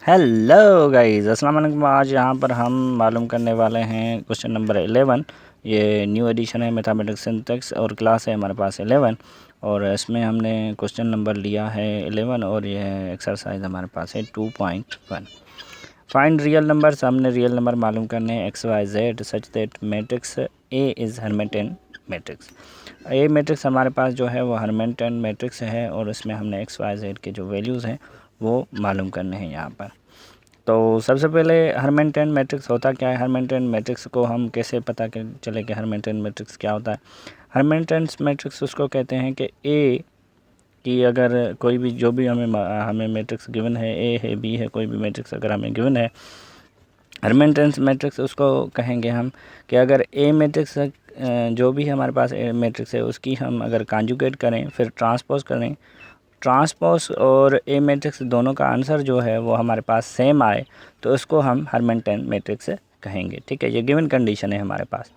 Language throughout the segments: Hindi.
हेलो गाइस, अस्सलाम वालेकुम। आज यहाँ पर हम मालूम करने वाले हैं क्वेश्चन नंबर 11। ये न्यू एडिशन है मैथमेटिक्स सिंटैक्स और क्लास है हमारे पास 11 और इसमें हमने क्वेश्चन नंबर लिया है 11 और ये एक्सरसाइज हमारे पास है 2.1। Find real numbers. हमने रियल नंबर मालूम करने हैं x y z such that matrix A is Hermitian matrix. A matrix हमारे पास जो है वो हर्मिटियन मैट्रिक्स है और इसमें हमने एक्स वाई जेड के जो वैल्यूज़ हैं वो मालूम करने हैं यहाँ पर। तो सबसे पहले हर्मिटियन मैट्रिक्स होता क्या है। हर्मिटियन मैट्रिक्स को हम कैसे पता चले कि हर्मिटियन मैट्रिक्स क्या होता है। हर्मिटियन मैट्रिक्स उसको कहते हैं कि ए कि अगर कोई भी जो भी हमें मैट्रिक्स गिवन है, ए है, बी है, कोई भी मैट्रिक्स अगर हमें गिवन है, हर्मिटियन मैट्रिक्स उसको कहेंगे हम कि अगर ए मैट्रिक्स जो भी हमारे पास ए मैट्रिक्स है उसकी हम अगर कॉन्जुगेट करें फिर ट्रांसपोज करें, ट्रांसपोज और ए मैट्रिक्स दोनों का आंसर जो है वो हमारे पास सेम आए तो उसको हम हर्मिटियन मैट्रिक्स कहेंगे। ठीक है, ये गिवन कंडीशन है हमारे पास।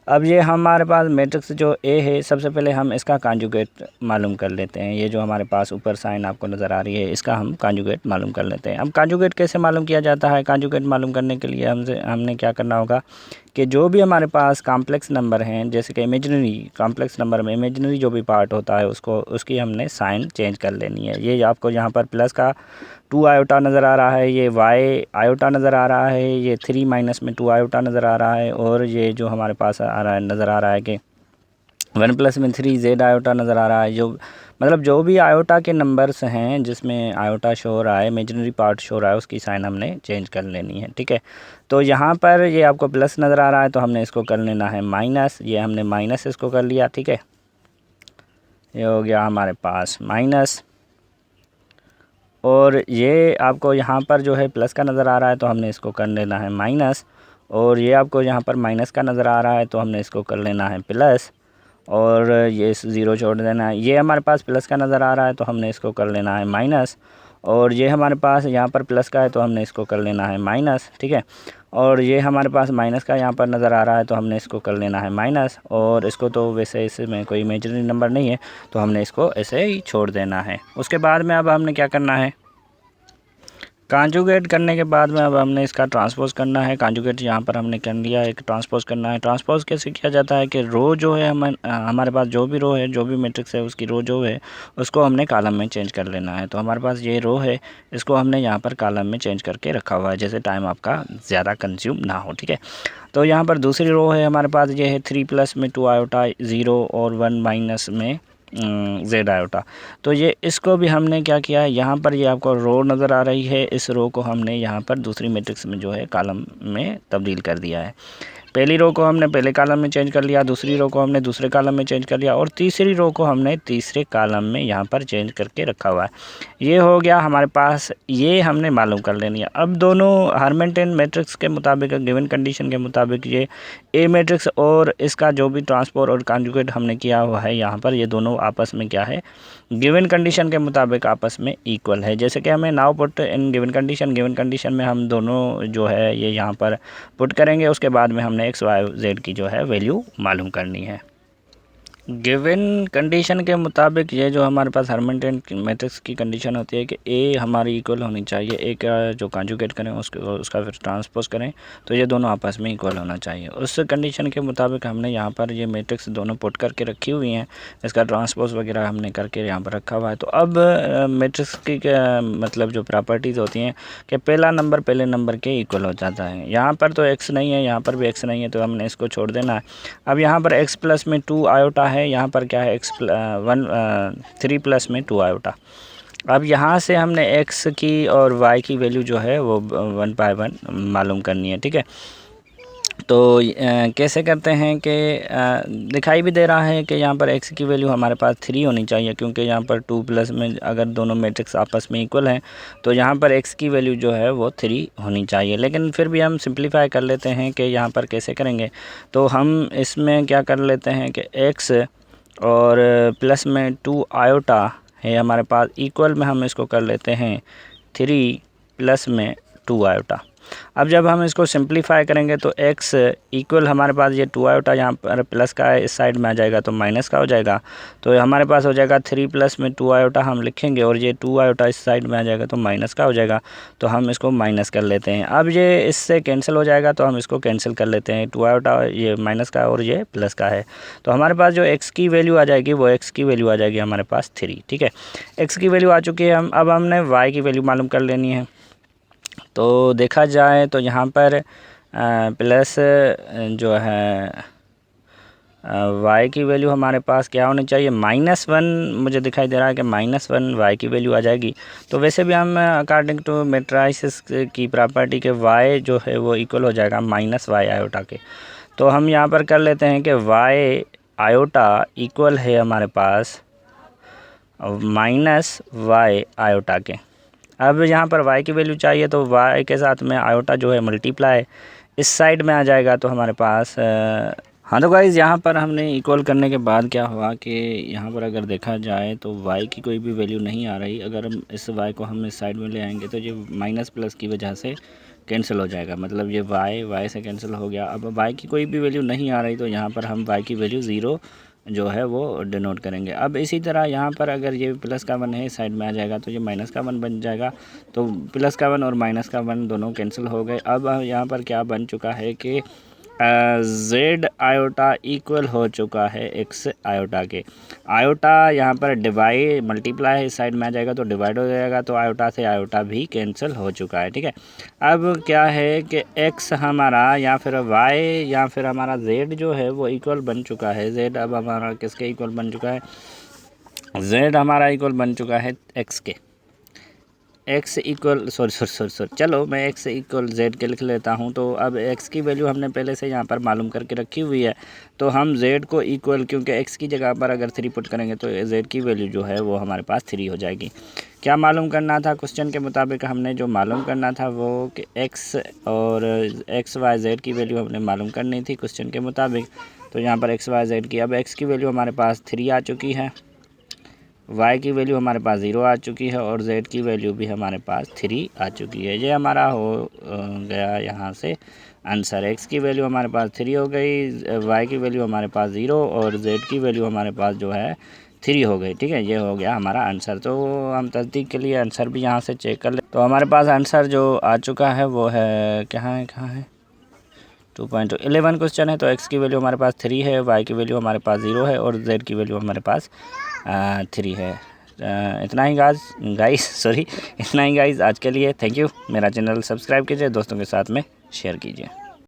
अब ये हमारे पास मैट्रिक्स जो ए है, सबसे पहले हम इसका कॉन्जुगेट मालूम कर लेते हैं। ये जो हमारे पास ऊपर साइन आपको नज़र आ रही है इसका हम कॉन्जुगेट मालूम कर लेते हैं। अब कॉन्जुगेट कैसे मालूम किया जाता है। कॉन्जुगेट मालूम करने के लिए हमने क्या करना होगा कि जो भी हमारे पास कॉम्प्लेक्स नंबर हैं, जैसे कि इमेजिनरी कॉम्प्लेक्स नंबर में इमेजिनरी जो भी पार्ट होता है उसकी हमने साइन चेंज कर लेनी है। ये आपको यहाँ पर प्लस का 2 आयोटा नज़र आ रहा है, ये y आयोटा नज़र आ रहा है, ये 3 माइनस में 2 आयोटा नज़र आ रहा है और ये जो हमारे पास नज़र आ रहा है कि 1 प्लस में 3 z आयोटा नज़र आ रहा है। जो मतलब जो भी आयोटा के नंबर्स हैं जिसमें आयोटा शो हो रहा है, इमेजिनरी पार्ट शो हो रहा है, उसकी साइन हमने चेंज कर लेनी है। ठीक है, तो यहाँ पर ये आपको प्लस नज़र आ रहा है तो हमने इसको कर लेना है माइनस। ये हमने माइनस इसको कर लिया। ठीक है, ये हो गया हमारे पास माइनस। और ये आपको यहाँ पर जो है प्लस का नज़र आ रहा है तो हमने इसको कर लेना है माइनस। और ये आपको यहाँ पर माइनस का नज़र आ रहा है तो हमने इसको कर लेना है प्लस और ये 0 छोड़ देना है। ये हमारे पास प्लस का नज़र आ रहा है तो हमने इसको कर लेना है माइनस और ये हमारे पास यहाँ पर प्लस का है तो हमने इसको कर लेना है माइनस। ठीक है, और ये हमारे पास माइनस का यहाँ पर नज़र आ रहा है तो हमने इसको कर लेना है माइनस और इसको तो वैसे इसमें कोई इमेजिनरी नंबर नहीं है तो हमने इसको ऐसे ही छोड़ देना है। उसके बाद में अब हमने क्या करना है, कॉन्जुगेट करने के बाद में अब हमने इसका ट्रांसपोज करना है। कॉन्जुगेट यहाँ पर हमने कर लिया है, ट्रांसपोज करना है। ट्रांसपोज कैसे किया जाता है कि रो जो है हमारे पास जो भी रो है, जो भी मैट्रिक्स है उसकी रो जो है उसको हमने कॉलम में चेंज कर लेना है। तो हमारे पास ये रो है, इसको हमने यहाँ पर कॉलम में चेंज करके रखा हुआ है जैसे टाइम आपका ज़्यादा कंज्यूम ना हो। ठीक है, तो यहाँ पर दूसरी रो है हमारे पास, ये है 3 प्लस में 2 आयोटा 0 और 1 माइनस में z आयोटा। तो ये इसको भी हमने क्या किया है, यहाँ पर ये आपको रो नज़र आ रही है, इस रो को हमने यहाँ पर दूसरी मैट्रिक्स में जो है कॉलम में तब्दील कर दिया है। पहली रो को हमने पहले कॉलम में चेंज कर लिया, दूसरी रो को हमने दूसरे कॉलम में चेंज कर लिया और तीसरी रो को हमने तीसरे कॉलम में यहाँ पर चेंज करके रखा हुआ है। ये हो गया हमारे पास, ये हमने मालूम कर लेनी है। अब दोनों हर्मिटियन मैट्रिक्स के मुताबिक, गिवन कंडीशन के मुताबिक, ये ए मैट्रिक्स और इसका जो भी ट्रांसपोज और कॉन्जुगेट हमने किया हुआ है यहाँ पर, ये दोनों आपस में क्या है, गिवन कंडीशन के मुताबिक आपस में इक्वल है। जैसे कि हमें now put in given condition में हम दोनों जो है ये यहाँ पर पुट करेंगे। उसके बाद में हमने एक्स वाई जेड की जो है वैल्यू मालूम करनी है। गिवन कंडीशन के मुताबिक ये जो हमारे पास हर्मिटियन मैट्रिक्स की कंडीशन होती है कि ए हमारी इक्वल होनी चाहिए, ए का जो कॉन्जुगेट करें उसका फिर ट्रांसपोज करें तो ये दोनों आपस में इक्वल होना चाहिए। उस कंडीशन के मुताबिक हमने यहाँ पर ये मैट्रिक्स दोनों पुट करके रखी हुई हैं, इसका ट्रांसपोज वगैरह हमने करके यहाँ पर रखा हुआ है। तो अब मैट्रिक्स की मतलब जो प्रॉपर्टीज़ होती हैं कि पहला नंबर पहले नंबर के इक्वल हो जाता है। यहाँ पर तो एक्स नहीं है, यहाँ पर भी एक्स नहीं है तो हमने इसको छोड़ देना है। अब यहाँ पर एक्स प्लस में 2 आयोटा है, यहाँ पर क्या है एक्स 3 प्लस में 2 आयोटा। अब यहाँ से हमने x की और y की वैल्यू जो है वो 1 बाय 1 मालूम करनी है। ठीक है, तो कैसे करते हैं कि दिखाई भी दे रहा है कि यहाँ पर x की वैल्यू हमारे पास 3 होनी चाहिए क्योंकि यहाँ पर 2 प्लस में अगर दोनों मैट्रिक्स आपस में इक्वल हैं तो यहाँ पर x की वैल्यू जो है वो 3 होनी चाहिए। लेकिन फिर भी हम सिंप्लीफाई कर लेते हैं कि यहाँ पर कैसे करेंगे। तो हम इसमें क्या कर लेते हैं कि x और प्लस में 2 आयोटा है हमारे पास, इक्वल में हम इसको कर लेते हैं 3 प्लस में 2 आयोटा। अब जब हम इसको सिंप्लीफाई करेंगे तो x इक्वल हमारे पास ये 2 आयोटा यहाँ पर प्लस का है, इस साइड में आ जाएगा तो माइनस का हो जाएगा। तो हमारे पास हो जाएगा 3 प्लस में 2 आयोटा हम लिखेंगे और ये 2 आयोटा इस साइड में आ जाएगा तो माइनस का हो जाएगा। तो हम इसको माइनस कर लेते हैं। अब ये इससे कैंसिल हो जाएगा तो हम इसको कैंसिल कर लेते हैं। 2 आयोटा ये माइनस का और ये प्लस का है। तो हमारे पास जो x की वैल्यू आ जाएगी वो x की वैल्यू आ जाएगी हमारे पास 3। ठीक है, x की वैल्यू आ चुकी है। अब हमने y की वैल्यू मालूम कर लेनी है। तो देखा जाए तो यहाँ पर प्लस जो है y की वैल्यू हमारे पास क्या होनी चाहिए, -1 मुझे दिखाई दे रहा है कि -1 y की वैल्यू आ जाएगी। तो वैसे भी हम अकॉर्डिंग टू मैट्रिसेस की प्रॉपर्टी के y जो है वो इक्वल हो जाएगा -y आयोटा के। तो हम यहाँ पर कर लेते हैं कि y आयोटा इक्वल है हमारे पास -y आयोटा के। अब यहाँ पर y की वैल्यू चाहिए तो y के साथ में आयोटा जो है मल्टीप्लाई इस साइड में आ जाएगा तो हमारे पास हाँ। तो गाइज़ यहाँ पर हमने इक्वल करने के बाद क्या हुआ कि यहाँ पर अगर देखा जाए तो y की कोई भी वैल्यू नहीं आ रही। अगर हम इस y को हम इस साइड में ले आएंगे तो ये माइनस प्लस की वजह से कैंसिल हो जाएगा, मतलब ये y से कैंसिल हो गया। अब y की कोई भी वैल्यू नहीं आ रही तो यहाँ पर हम y की वैल्यू 0 जो है वो डिनोट करेंगे। अब इसी तरह यहाँ पर अगर ये प्लस का 1 है साइड में आ जाएगा तो ये माइनस का 1 बन जाएगा। तो प्लस का 1 और माइनस का 1 दोनों कैंसिल हो गए। अब यहाँ पर क्या बन चुका है कि z आयोटा इक्वल हो चुका है x आयोटा के। आयोटा यहाँ पर डिवाइड मल्टीप्लाई इस साइड में आ जाएगा तो डिवाइड हो जाएगा, तो आयोटा से आयोटा भी कैंसिल हो चुका है। ठीक है, अब क्या है कि x हमारा या फिर y या फिर हमारा z जो है वो इक्वल बन चुका है। z अब हमारा किसके इक्वल बन चुका है, z हमारा इक्वल बन चुका है x के। x इक्वल सॉरी चलो मैं x इक्वल z के लिख लेता हूँ। तो अब x की वैल्यू हमने पहले से यहाँ पर मालूम करके रखी हुई है, तो हम z को इक्वल, क्योंकि x की जगह पर अगर 3 पुट करेंगे तो z की वैल्यू जो है वो हमारे पास 3 हो जाएगी। क्या मालूम करना था क्वेश्चन के मुताबिक, हमने जो मालूम करना था वो कि x और x y z की वैल्यू हमने मालूम करनी थी क्वेश्चन के मुताबिक। तो यहाँ पर x y z की, अब x की वैल्यू हमारे पास 3 आ चुकी है, y की वैल्यू हमारे पास 0 आ चुकी है और z की वैल्यू भी हमारे पास 3 आ चुकी है। ये हमारा हो गया यहाँ से आंसर। x की वैल्यू हमारे पास 3 हो गई, y की वैल्यू हमारे पास 0 और z की वैल्यू हमारे पास जो है 3 हो गई। ठीक है, ये हो गया हमारा आंसर। तो हम तस्दीक के लिए आंसर भी यहाँ से चेक कर ले। तो हमारे पास आंसर जो आ चुका है वो है कहाँ है 2.11 क्वेश्चन है। तो x की वैल्यू हमारे पास 3 है, y की वैल्यू हमारे पास 0 है और z की वैल्यू हमारे पास 3 है। इतना ही गाइस आज के लिए। Thank you. मेरा चैनल सब्सक्राइब कीजिए, दोस्तों के साथ में शेयर कीजिए।